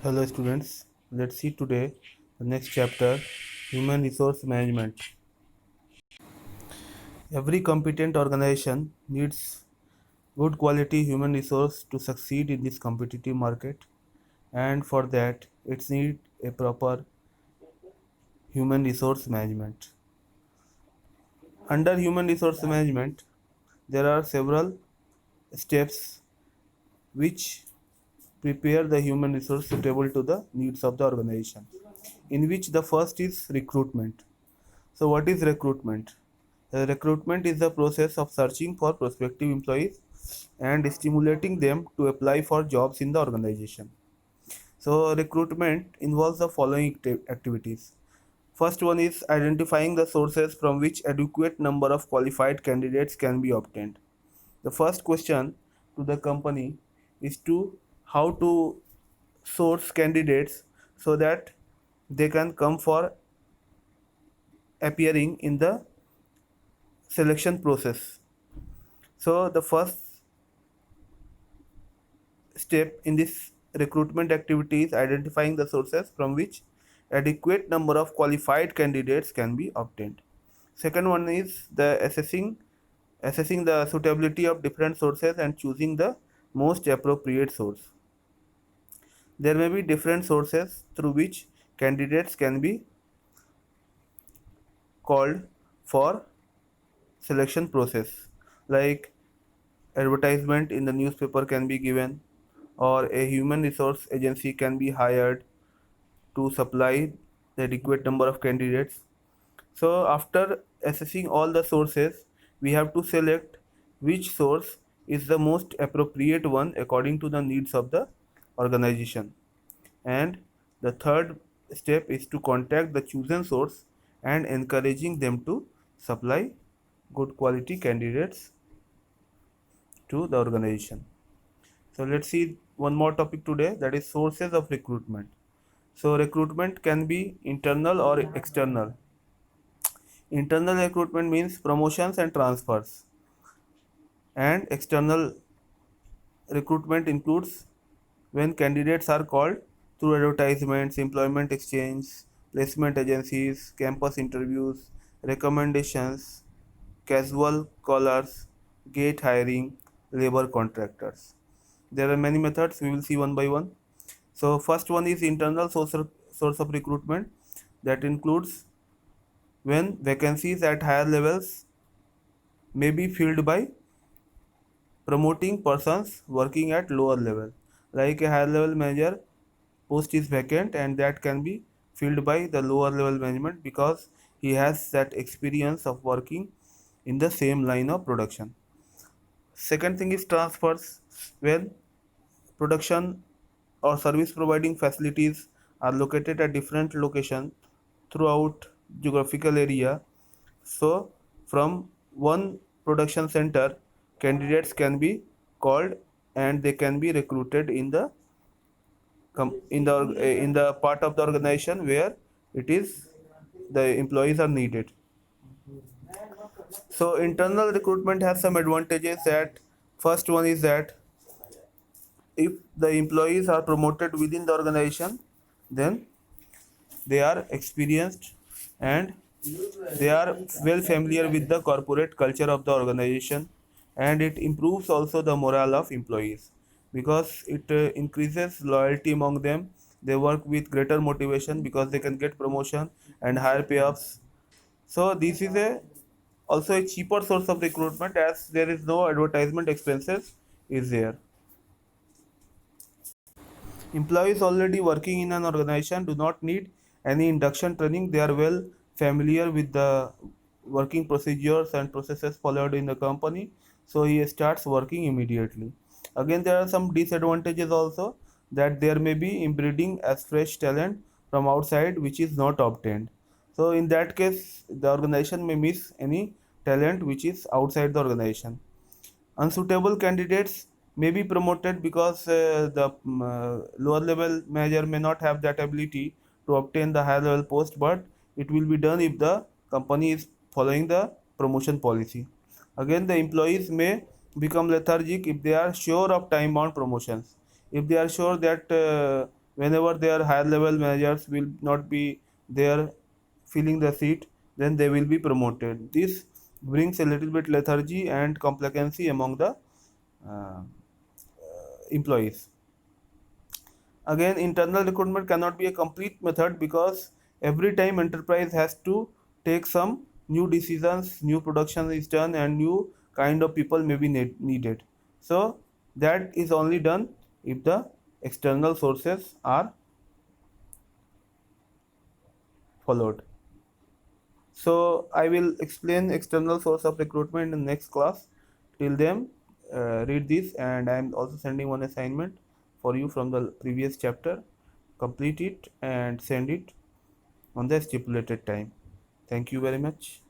Hello students, let's see today the next chapter, Human Resource Management. Every competent organization needs good quality human resource to succeed in this competitive market, and for that it needs a proper human resource management. Under human resource management, there are several steps which prepare the human resource suitable to the needs of the organization, in which the first is recruitment. So, what is recruitment? Recruitment is the process of searching for prospective employees and stimulating them to apply for jobs in the organization. So, recruitment involves the following activities. First one is identifying the sources from which adequate number of qualified candidates can be obtained. The first question to the company is to how to source candidates so that they can come for appearing in the selection process. So the first step in this recruitment activity is identifying the sources from which adequate number of qualified candidates can be obtained. Second one is the assessing the suitability of different sources and choosing the most appropriate source. There may be different sources through which candidates can be called for selection process, like advertisement in the newspaper can be given, or a human resource agency can be hired to supply the adequate number of candidates. So after assessing all the sources, we have to select which source is the most appropriate one according to the needs of the organization. And the third step is to contact the chosen source and encouraging them to supply good quality candidates to the organization. So let's see one more topic today, that is sources of recruitment. So recruitment can be internal or external. Internal recruitment means promotions and transfers, and external recruitment includes when candidates are called through advertisements, employment exchange, placement agencies, campus interviews, recommendations, casual callers, gate hiring, labor contractors. There are many methods, we will see one by one. So first one is internal source of recruitment, that includes when vacancies at higher levels may be filled by promoting persons working at lower level. Like a higher level manager post is vacant and that can be filled by the lower level management because he has that experience of working in the same line of production. Second thing is transfers, when production or service providing facilities are located at different locations throughout geographical area. So from one production center, candidates can be called and they can be recruited in the in the part of the organization where it is the employees are needed. So internal recruitment has some advantages. That first one is that if the employees are promoted within the organization, then they are experienced and they are well familiar with the corporate culture of the organization, and it improves also the morale of employees because it increases loyalty among them. They work with greater motivation because they can get promotion and higher payoffs. So this is a also a cheaper source of recruitment as there is no advertisement expenses is there. Employees already working in an organization do not need any induction training. They are well familiar with the working procedures and processes followed in the company. So he starts working immediately. Again, there are some disadvantages also, that there may be inbreeding as fresh talent from outside which is not obtained. So in that case, the organization may miss any talent which is outside the organization. Unsuitable candidates may be promoted because the lower level manager may not have that ability to obtain the higher level post, but it will be done if the company is following the promotion policy. Again, the employees may become lethargic if they are sure of time bound promotions. If they are sure that Whenever their higher level managers will not be there filling the seat, then they will be promoted. This brings a little bit lethargy and complacency among the uh, employees. Again, internal recruitment cannot be a complete method because every time enterprise has to take some new decisions, new production is done, and new kind of people may be needed. So that is only done if the external sources are followed. So I will explain external source of recruitment in next class. Till then, read this, and I am also sending one assignment for you from the previous chapter. Complete it and send it on the stipulated time. Thank you very much.